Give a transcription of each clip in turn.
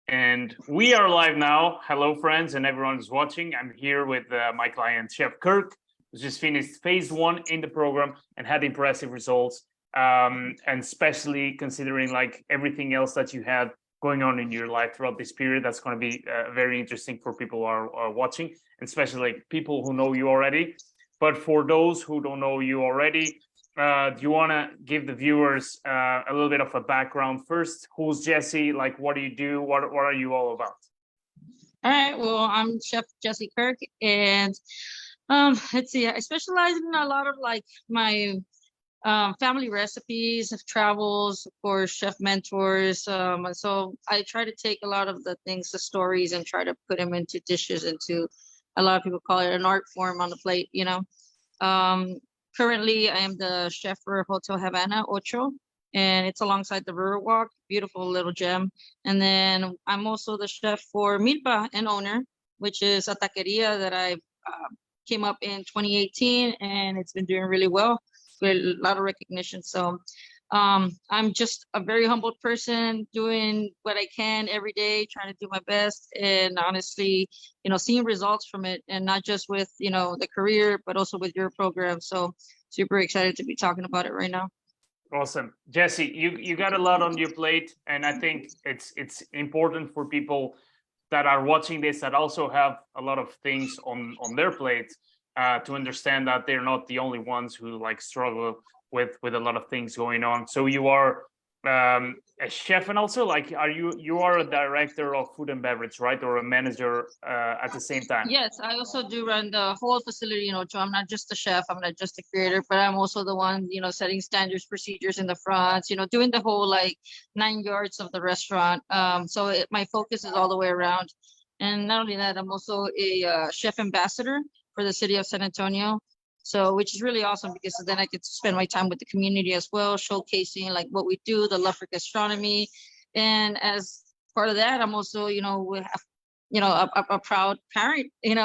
And we are live now. Hello, friends, and everyone who's watching. I'm here with my client, Chef Kirk, who just finished phase 1 in the program and had impressive results. And especially considering like everything else that you had going on in your life throughout this period, that's going to be very interesting for people who are watching, and especially like people who know you already. But for those who don't know you already, do you want to give the viewers a little bit of a background first? Who's Jesse? Like, what do you do? What are you all about? All right. Well, I'm Chef Jesse Kirk, and let's see. I specialize in a lot of like my family recipes, travels, of course, chef mentors. And so I try to take a lot of the things, the stories, and try to put them into dishes. Into a lot of people call it an art form on the plate. Currently, I am the chef for Hotel Havana Ocho, and it's alongside the Riverwalk. Beautiful little gem. And then I'm also the chef for Milpa and owner, which is a taqueria that I came up in 2018, and it's been doing really well with a lot of recognition. So I'm just a very humble person doing what I can every day, trying to do my best, and honestly, seeing results from it, and not just with, the career, but also with your program. So super excited to be talking about it right now. Awesome. Jesse, you got a lot on your plate, and I think it's important for people that are watching this that also have a lot of things on their plate to understand that they're not the only ones who like struggle with a lot of things going on. So you are a chef, and also like you are a director of food and beverage, right? Or a manager at the same time? Yes, I also do run the whole facility, so I'm not just a chef, I'm not just a creator, but I'm also the one, setting standards, procedures in the front, doing the whole like 9 yards of the restaurant. So my focus is all the way around. And not only that, I'm also a chef ambassador for the city of San Antonio. So, which is really awesome, because then I get to spend my time with the community as well, showcasing like what we do, the love for gastronomy. And as part of that, I'm also, we have, a proud parent, and,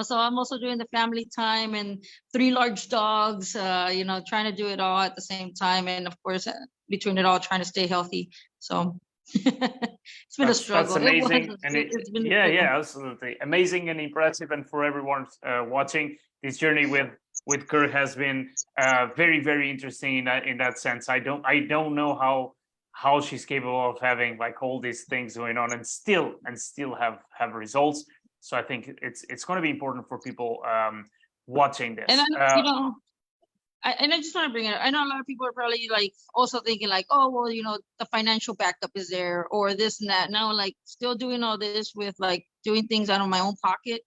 so I'm also doing the family time and 3 large dogs, trying to do it all at the same time. And of course, between it all, trying to stay healthy. So it's been a struggle. That's amazing. It's been yeah, absolutely amazing and impressive. And for everyone watching, this journey with Kirk has been very, very interesting in that sense. I don't know how she's capable of having like all these things going on and still have results. So I think it's going to be important for people watching this. And I just want to bring it up. I know a lot of people are probably like also thinking like, oh, well, the financial backup is there or this and that. Now, like still doing all this with like doing things out of my own pocket,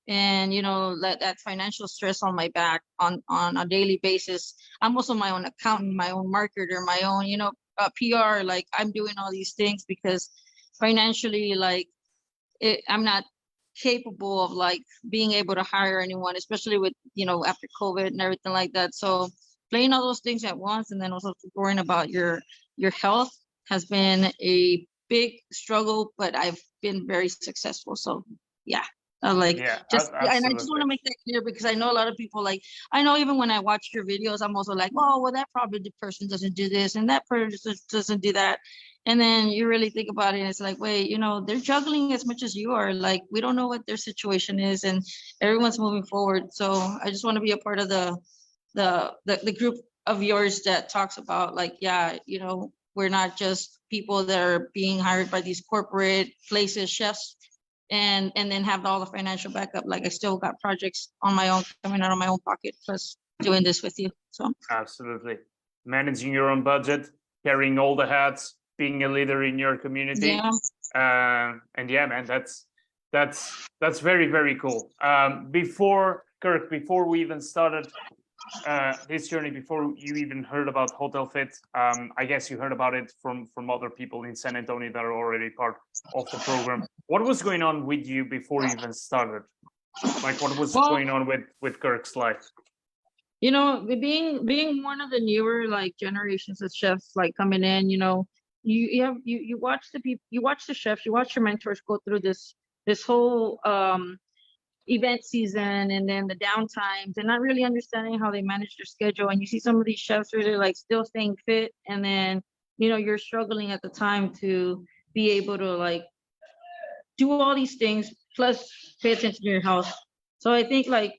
and let that financial stress on my back on a daily basis. I'm also my own accountant, my own marketer, my own PR. Like I'm doing all these things because financially, like I'm not capable of like being able to hire anyone, especially with after COVID and everything like that. So playing all those things at once, and then also worrying about your health has been a big struggle, but I've been very successful. So yeah. And I just want to make that clear, because I know a lot of people, like, I know even when I watch your videos, I'm also like, oh, well, that probably the person doesn't do this and that person doesn't do that. And then you really think about it, and it's like, wait, they're juggling as much as you are. Like, we don't know what their situation is, and everyone's moving forward. So I just want to be a part of the group of yours that talks about like, yeah, we're not just people that are being hired by these corporate places, chefs, and then have all the financial backup. Like I still got projects on my own, coming out of my own pocket, plus doing this with you. So absolutely managing your own budget, carrying all the hats, being a leader in your community. Yeah. And yeah, man, that's very, very cool. Before we even started this journey, before you even heard about Hotel Fit, I guess you heard about it from other people in San Antonio that are already part of the program. What was going on with you before you even started? Like, what was going on with Kirk's life? Being one of the newer like generations of chefs, like coming in, you watch the people, you watch the chefs, you watch your mentors go through this whole event season, and then the downtimes, and not really understanding how they manage their schedule. And you see some of these chefs really like still staying fit, and then you're struggling at the time to be able to like do all these things plus pay attention to your health. So I think like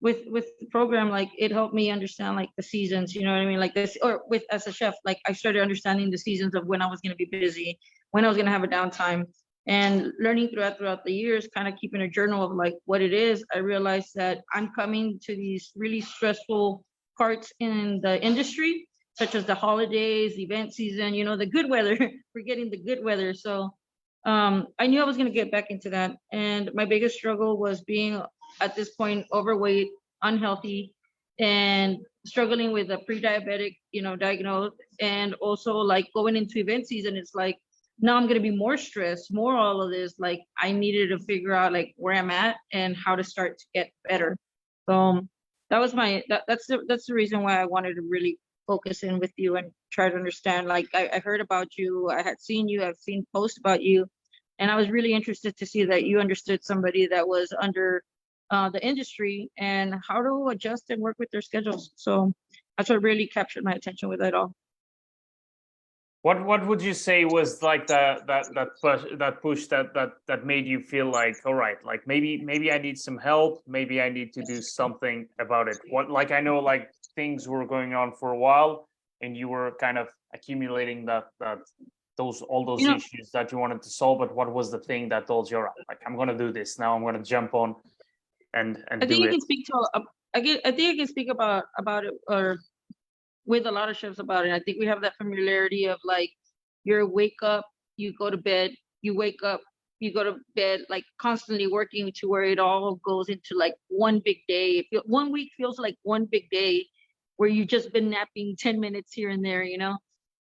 with the program, like it helped me understand like the seasons, you know what I mean? Like this, or with as a chef, like I started understanding the seasons of when I was going to be busy, when I was going to have a downtime, and learning throughout the years, kind of keeping a journal of like what it is. I realized that I'm coming to these really stressful parts in the industry, such as the holidays, the event season, you know, the good weather. We're getting the good weather. So I knew I was going to get back into that. And my biggest struggle was being at this point overweight, unhealthy, and struggling with a pre-diabetic, you know, diagnosed. And also like going into event season, it's like now I'm going to be more stressed, more all of this. Like I needed to figure out like where I'm at and how to start to get better. So that was that's the reason why I wanted to really focus in with you and try to understand. Like I heard about you, I had seen you, I've seen posts about you, and I was really interested to see that you understood somebody that was under the industry and how to adjust and work with their schedules. So that's what really captured my attention with it all. What would you say was like that push that made you feel like, all right, like maybe I need some help, maybe I need to do something about it? What, like, I know like things were going on for a while and you were kind of accumulating all those You know, issues that you wanted to solve, but what was the thing that told you, all right, like I'm gonna do this now, I'm gonna jump on and I think do I it? can speak to I think I can speak about it, or with a lot of chefs about it. I think we have that familiarity of like you wake up, you go to bed, you wake up, you go to bed, like constantly working to where it all goes into like one big day. One week feels like one big day where you just been napping 10 minutes here and there, you know?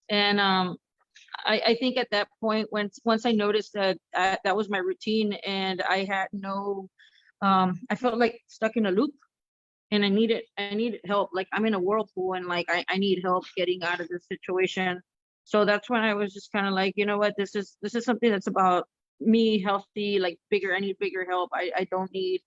And I think at that point, once I noticed that that was my routine and I had no, I felt like stuck in a loop, and I needed help. Like I'm in a whirlpool and like I need help getting out of this situation. So that's when I was just kind of like, you know what, this is something that's about me healthy, like bigger. I need bigger help. I don't need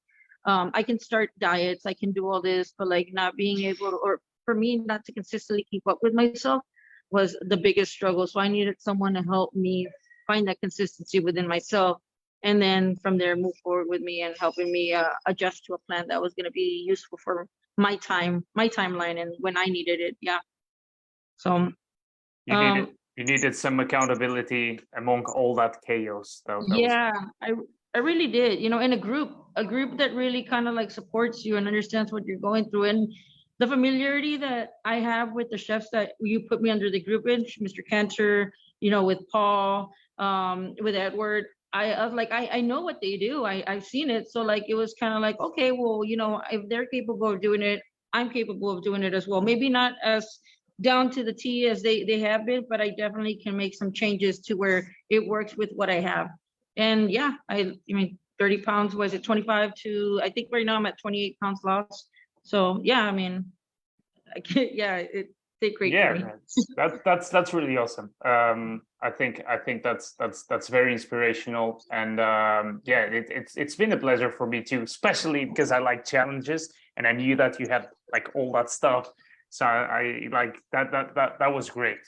I can start diets, I can do all this, but like not being able to, or for me not to consistently keep up with myself was the biggest struggle. So I needed someone to help me find that consistency within myself, and then from there move forward with me and helping me adjust to a plan that was going to be useful for my timeline and when I needed it. Yeah. So You needed um you needed some accountability among all that chaos. That was yeah, I really did, you know, in a group that really kind of like supports you and understands what you're going through. And the familiarity that I have with the chefs that you put me under the group in, Mr. Cantor, you know, with Paul, with Edward, I was like, I know what they do. I've seen it. So like, it was kind of like, okay, well, you know, if they're capable of doing it, I'm capable of doing it as well. Maybe not as down to the T as they have been, but I definitely can make some changes to where it works with what I have. And yeah, I mean, 30 pounds, was it 25 to, I think right now I'm at 28 pounds lost. So yeah, I mean, I can't, yeah, it did great for Yeah, me. that's really awesome. I think that's very inspirational, and yeah, it's been a pleasure for me too, especially because I like challenges, and I knew that you had like all that stuff, so I like that was great.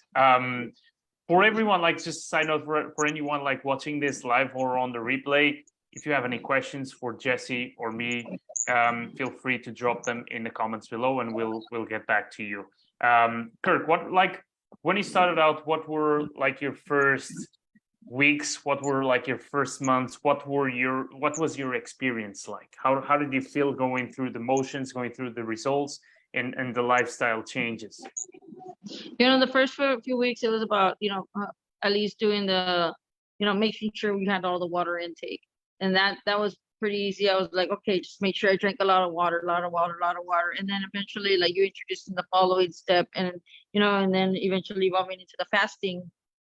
For everyone, like just a side note for anyone like watching this live or on the replay, if you have any questions for Jesse or me, feel free to drop them in the comments below, and we'll get back to you. Kirk, what, like, when you started out, what were like your first weeks? What were like your first months? What was your experience like? How did you feel going through the motions, going through the results and the lifestyle changes? You know, the first few weeks, it was about, you know, at least doing the, you know, making sure we had all the water intake. And that was pretty easy. I was like, okay, just make sure I drink a lot of water, a lot of water, a lot of water. And then eventually, like, you introducing the following step, and, you know, and then eventually evolving into the fasting.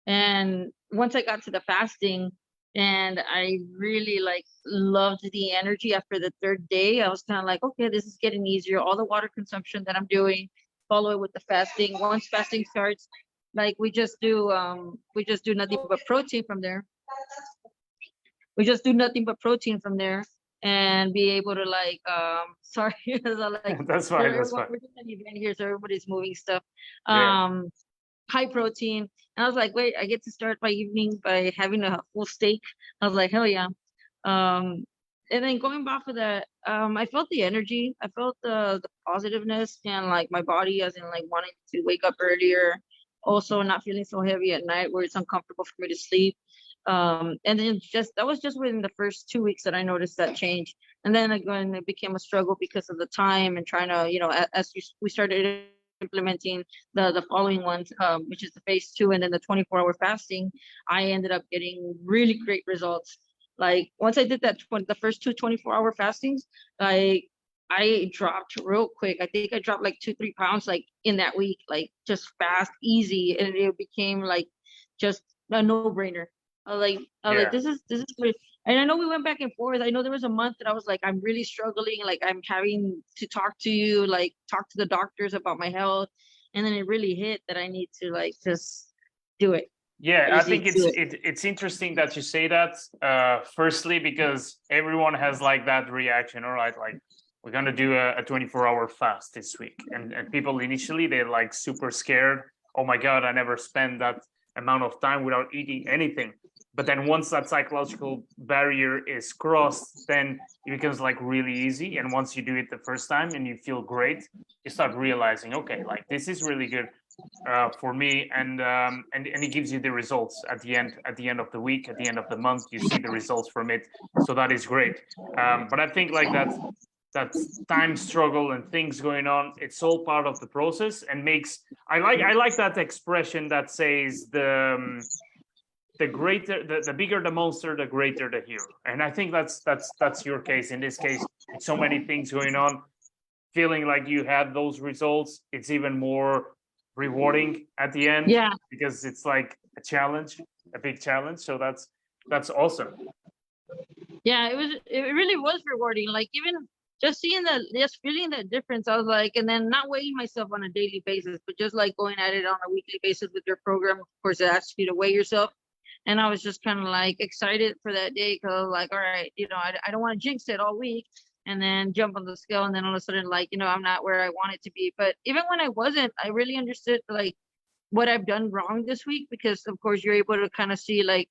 And once I got to the fasting, and I really like loved the energy after the third day, I was kind of like, okay, this is getting easier. All the water consumption that I'm doing, follow it with the fasting. Once fasting starts, like we just do nothing but protein from there. We just do nothing but protein from there, and be able to like sorry, so like That's fine. That's everyone, fine. we're just an event here, so everybody's moving stuff. Yeah. High protein, And I was like, wait, I get to start my evening by having a full steak. I was like, hell yeah. Um, and then going off of that, I felt the energy. I felt the positiveness and like my body as in like wanting to wake up earlier. Also not feeling so heavy at night where it's uncomfortable for me to sleep. And then just that was just within the first 2 weeks that I noticed that change. And then again, it became a struggle because of the time and trying to, we started implementing the following ones, which is the phase 2 and then the 24-hour fasting. I ended up getting really great results. Like once I did the first 24-hour fastings, like I dropped real quick. I think I dropped like 2-3 pounds like in that week, like just fast, easy, and it became like just a no-brainer. I was like, Yeah. this is great. And I know we went back and forth. I know there was a month that I was like, I'm really struggling. Like I'm having to talk to you, like talk to the doctors about my health. And then it really hit that I need to like just do it. Yeah, I I just need think to do it. it's interesting that you say that. Firstly, because everyone has like that reaction. All right, like we're gonna do a 24-hour fast this week, and people initially they're like super scared. Oh my god, I never spent that amount of time without eating anything. But then once that psychological barrier is crossed, then it becomes like really easy. And once you do it the first time and you feel great, you start realizing, okay, like this is really good for me, and it gives you the results at the end of the week, at the end of the month. You see the results from it, so that is great. But I think like that time struggle and things going on, it's all part of the process, and makes I like that expression that says the greater the bigger the monster, the greater the hero. And I think that's your case in this case, with so many things going on, feeling like you had those results. It's even more rewarding at the end, Yeah. because it's like a challenge, a big challenge. So that's awesome. Yeah, it really was rewarding. Like even just feeling that difference, I was like, and then not weighing myself on a daily basis, but just like going at it on a weekly basis with your program. Of course, it asks you to weigh yourself. And I was just kind of like excited for that day because I was like, all right, I don't want to jinx it all week and then jump on the scale. And then all of a sudden, like, I'm not where I want it to be. But even when I wasn't, I really understood like what I've done wrong this week, because of course you're able to kind of see like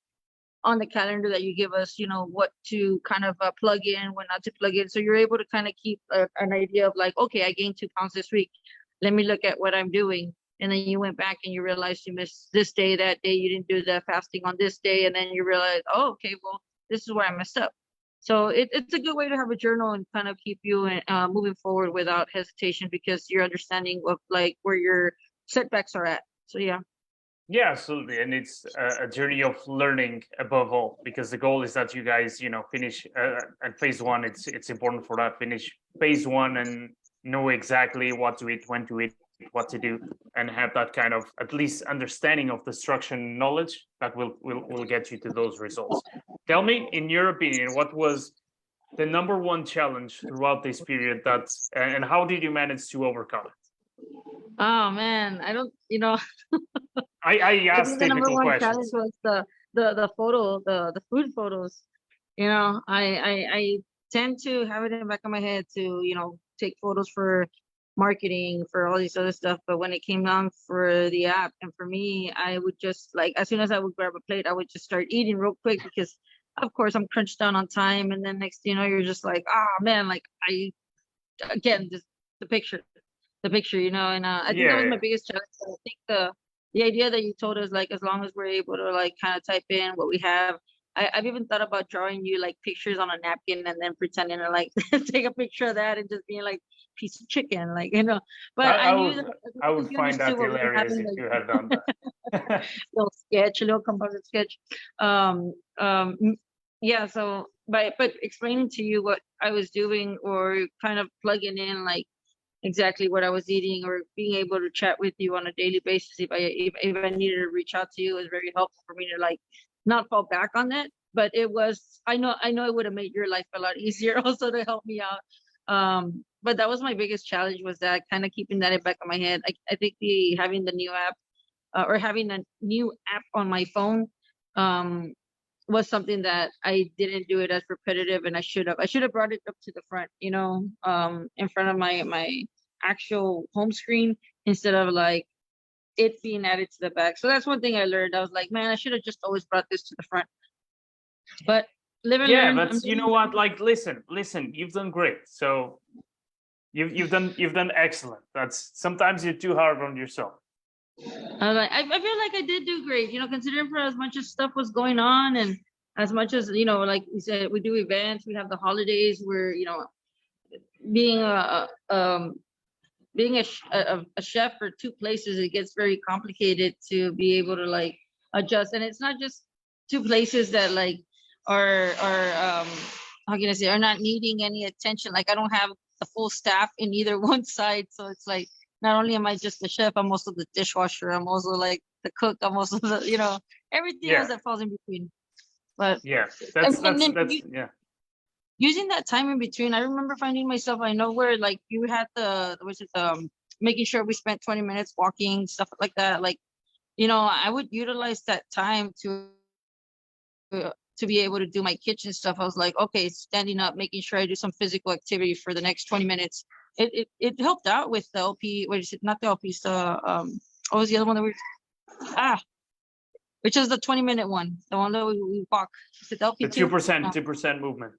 on the calendar that you give us, what to kind of plug in, what not to plug in. So you're able to kind of keep an idea of like, okay, I gained 2 pounds this week. Let me look at what I'm doing. And then you went back and you realized you missed this day, that day, you didn't do the fasting on this day. And then you realize, oh, okay, well, this is where I messed up. So it's a good way to have a journal and kind of keep you moving forward without hesitation, because you're understanding of like where your setbacks are at. So yeah. Yeah, absolutely. And it's a journey of learning above all, because the goal is that you guys, finish at phase 1. It's important for that, finish phase 1 and know exactly what to eat, when to eat, what to do, and have that kind of at least understanding of the structure and knowledge that will get you to those results. Tell me, in your opinion, what was the number one challenge throughout this period, and how did you manage to overcome it? Oh man, I don't, I I think asked the number difficult one challenge questions. was the food photos. I tend to have it in the back of my head to, take photos for marketing, for all these other stuff. But when it came down for the app and for me, I would just like, as soon as I would grab a plate, I would just start eating real quick because of course I'm crunched down on time. And then next thing you know, you're just like, ah man, like again, just the picture, and I think that was Yeah, my biggest challenge. I think the idea that you told us, like, as long as we're able to like kind of type in what we have. I've even thought about drawing you like pictures on a napkin and then pretending to like take a picture of that and just being like piece of chicken, like, I, But I I knew would that as I long as would you find understood that what we were hilarious having, if like you had done that. a little composite sketch. Um, yeah. So, but explaining to you what I was doing or kind of plugging in like exactly what I was eating, or being able to chat with you on a daily basis if I needed to reach out to you, was very helpful for me to like not fall back on that. But it was, I know it would have made your life a lot easier also to help me out. But that was my biggest challenge, was that kind of keeping that in the back of my head. I think having the new app, or having a new app on my phone, um was something that I didn't do it as repetitive, and I should have brought it up to the front, in front of my actual home screen, instead of like it being added to the back. So that's one thing I learned. I was like, man, I should have just always brought this to the front. But live and Yeah, learn. but you know what? Like, listen, you've done great. So you've done excellent. That's sometimes you're too hard on yourself. I feel like I did do great, considering for as much as stuff was going on, and as much as, like we said, we do events, we have the holidays, we're, being a chef for two places, it gets very complicated to be able to like adjust. And it's not just two places that like are how can I say, are not needing any attention. Like I don't have the full staff in either one side, so it's like not only am I just the chef, I'm also the dishwasher, I'm also like the cook, I'm also the everything else that falls in between. But yeah, that's yeah. Using that time in between, I remember finding myself, I know where like you had making sure we spent 20 minutes walking, stuff like that. Like, I would utilize that time to be able to do my kitchen stuff. I was like, okay, standing up, making sure I do some physical activity for the next 20 minutes. It helped out with the LP, what is it? Not the LP, it's the what was the other one that which is the 20-minute one, the one that we walk. Is it the LP? The 2% movement.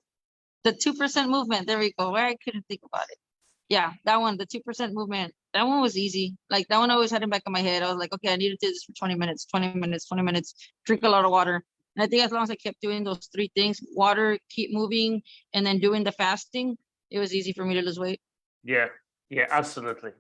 The 2% movement. There we go. Where I couldn't think about it. Yeah, that one, the 2% movement. That one was easy. Like that one I always had in the back of my head. I was like, okay, I need to do this for 20 minutes, 20 minutes, 20 minutes, drink a lot of water. And I think as long as I kept doing those three things, water, keep moving, and then doing the fasting, it was easy for me to lose weight. Yeah, absolutely.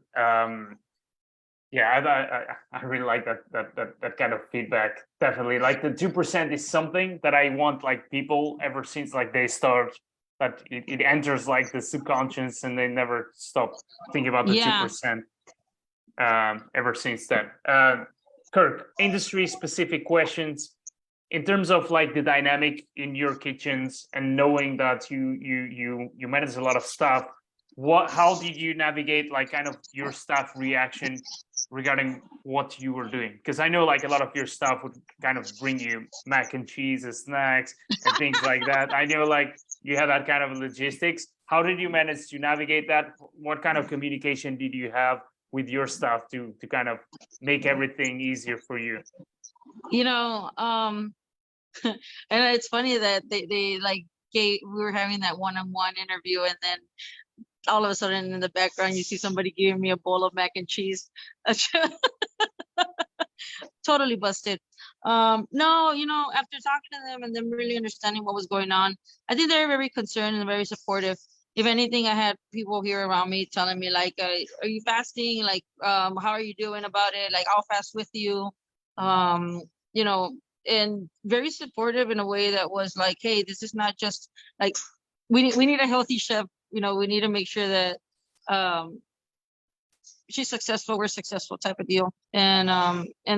Yeah, I really like that kind of feedback. Definitely, like the 2% is something that I want like people ever since like they start, that it enters like the subconscious and they never stop thinking about the 2% ever since then. Kirk, industry specific questions in terms of like the dynamic in your kitchens and knowing that you manage a lot of stuff. How did you navigate like kind of your staff reaction regarding what you were doing? Because I know like a lot of your staff would kind of bring you mac and cheese as snacks and things like that. I know like you had that kind of logistics. How did you manage to navigate that? What kind of communication did you have with your staff to kind of make everything easier for you? And it's funny that they like we were having that one-on-one interview, and then all of a sudden in the background you see somebody giving me a bowl of mac and cheese. Totally busted. No, after talking to them and them really understanding what was going on, I think they're very concerned and very supportive. If anything, I had people here around me telling me like, are you fasting? Like, how are you doing about it? Like, I'll fast with you. And very supportive in a way that was like, hey, this is not just like, we need a healthy chef. We need to make sure that she's successful, we're successful type of deal. And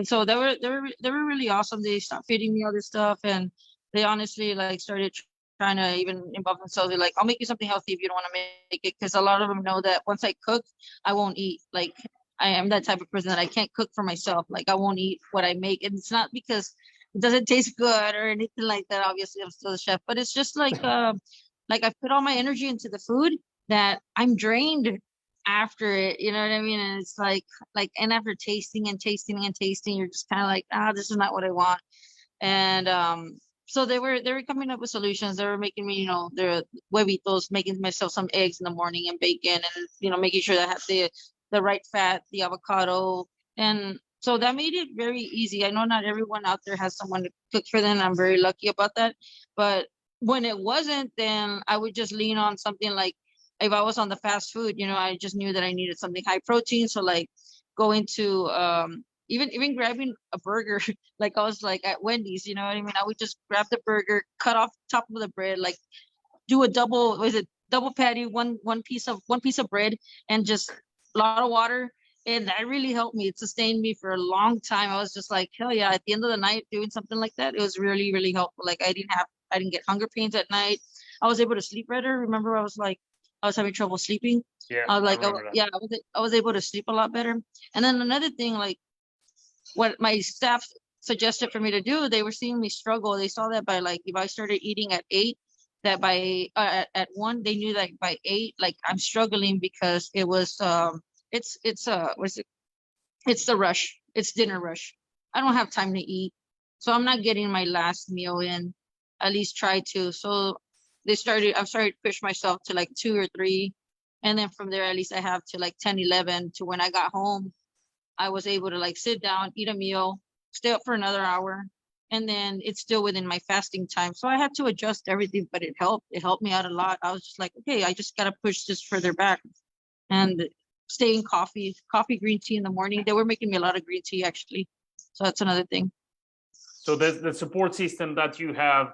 so they were really awesome. They stopped feeding me all this stuff, and they honestly like started trying to even involve themselves. They're like, I'll make you something healthy if you don't want to make it, because a lot of them know that once I cook, I won't eat. Like I am that type of person that I can't cook for myself. Like I won't eat what I make, and it's not because it doesn't taste good or anything like that. Obviously, I'm still a chef, but it's just like I put all my energy into the food that I'm drained after it, you know what I mean? And it's like and after tasting and tasting and tasting, you're just kind of like, this is not what I want. And so they were coming up with solutions. They were making me, their huevitos, making myself some eggs in the morning and bacon, and making sure that I have the right fat, the avocado. And so that made it very easy. I know not everyone out there has someone to cook for them. I'm very lucky about that. But when it wasn't, then I would just lean on something like, if I was on the fast food, I just knew that I needed something high protein. So like going to even grabbing a burger, like I was like at Wendy's, you know what I mean? I would just grab the burger, cut off top of the bread, like do a double patty, one piece of bread, and just a lot of water. And that really helped me. It sustained me for a long time. I was just like, hell yeah, at the end of the night doing something like that, it was really, really helpful. Like I didn't get hunger pains at night. I was able to sleep better. Remember, I was having trouble sleeping. Yeah, I was able to sleep a lot better. And then another thing, like what my staff suggested for me to do, they were seeing me struggle. They saw that by like, if I started eating at 8, that by at 1, they knew that by 8, like I'm struggling because it was it's the rush. it's dinner rush. I don't have time to eat. So I'm not getting my last meal in, at least try to. So I've started to push myself to like 2 or 3. And then from there, at least I have to like 10, 11 to when I got home, I was able to like sit down, eat a meal, stay up for another hour. And then it's still within my fasting time. So I had to adjust everything, but it helped. It helped me out a lot. I was just like, okay, I just got to push this further back. And staying coffee, green tea in the morning. They were making me a lot of green tea actually. So that's another thing. So the support system that you have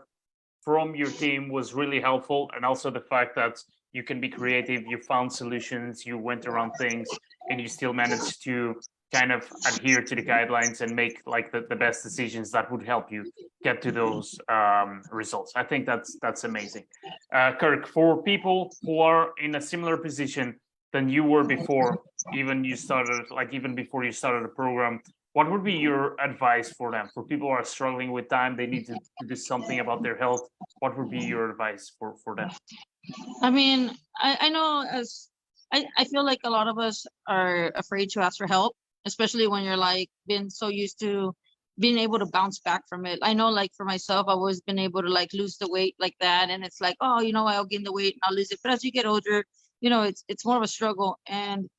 from your team was really helpful. And also the fact that you can be creative, you found solutions, you went around things, and you still managed to kind of adhere to the guidelines and make like the best decisions that would help you get to those results. I think that's amazing. Kirk, for people who are in a similar position than you were before, even before you started the program, what would be your advice for them? For people who are struggling with time, they need to do something about their health. What would be your advice for them? I mean, I know I feel like a lot of us are afraid to ask for help, especially when you're like been so used to being able to bounce back from it. I know like for myself, I've always been able to like lose the weight like that. And it's like, oh, I'll gain the weight and I'll lose it. But as you get older, it's more of a struggle. And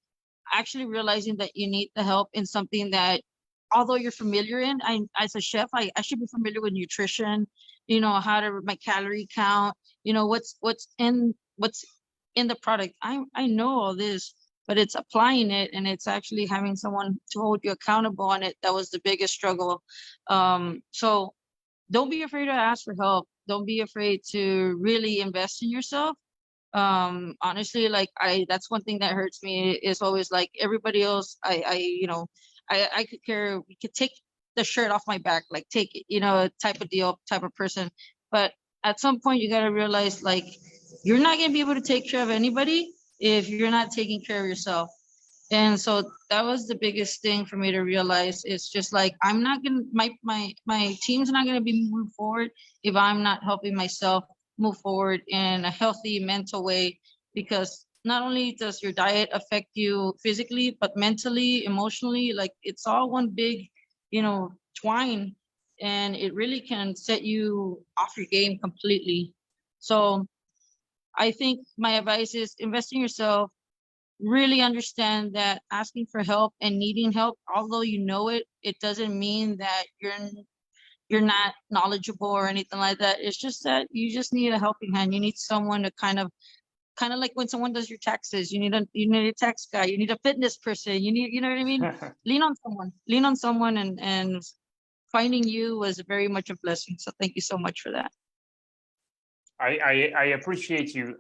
actually realizing that you need the help in something that, although you're familiar in, as a chef, I should be familiar with nutrition, how to my calorie count, what's in the product. I know all this, but it's applying it, and it's actually having someone to hold you accountable on it. That was the biggest struggle. So don't be afraid to ask for help. Don't be afraid to really invest in yourself. Honestly, like that's one thing that hurts me is always like everybody else. I could care. We could take the shirt off my back, like take it, type of deal, type of person. But at some point, you got to realize like you're not gonna be able to take care of anybody if you're not taking care of yourself. And so that was the biggest thing for me to realize. It's just like I'm not gonna my team's not gonna be moving forward if I'm not helping myself move forward in a healthy mental way, because not only does your diet affect you physically, but mentally, emotionally, like it's all one big, twine, and it really can set you off your game completely. So I think my advice is invest in yourself, really understand that asking for help and needing help, although it doesn't mean that you're not knowledgeable or anything like that. It's just that you just need a helping hand. You need someone to kind of like when someone does your taxes, you need a tax guy, you need a fitness person, you know what I mean? Lean on someone, and finding you was very much a blessing. So thank you so much for that. I appreciate you.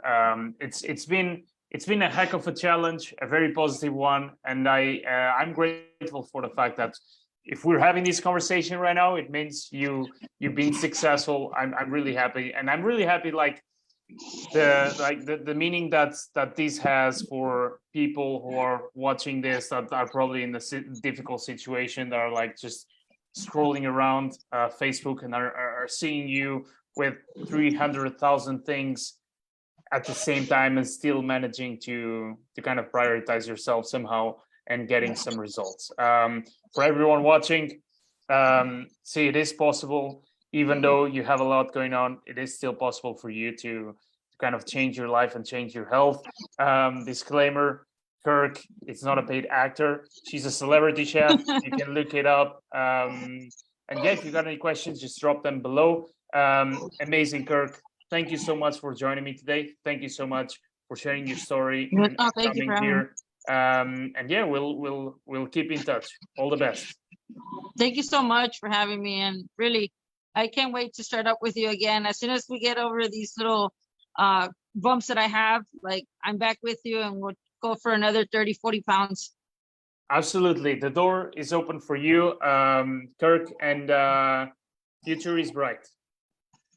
It's been a heck of a challenge, a very positive one, and I'm grateful for the fact that if we're having this conversation right now, it means you've been successful. I'm really happy, and I'm really happy like the meaning that this has for people who are watching this that are probably in a difficult situation, that are like just scrolling around Facebook and are seeing you with 300,000 things at the same time and still managing to kind of prioritize yourself somehow and getting some results. For everyone watching, see, it is possible. Even though you have a lot going on, it is still possible for you to kind of change your life and change your health. Disclaimer, Kirk, it's not a paid actor. She's a celebrity chef. You can look it up. And yeah, if you got any questions, just drop them below. Amazing, Kirk. Thank you so much for joining me today. Thank you so much for sharing your story and coming here. And yeah, we'll keep in touch. All the best. Thank you so much for having me, and really, I can't wait to start up with you again. As soon as we get over these little bumps that I have, like I'm back with you, and we'll go for another 30, 40 pounds. Absolutely. The door is open for you, Kirk, and future is bright.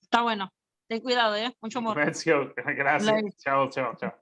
Está bueno. Ten cuidado, Mucho amor. Let's go. Gracias. Chao, chao, chao.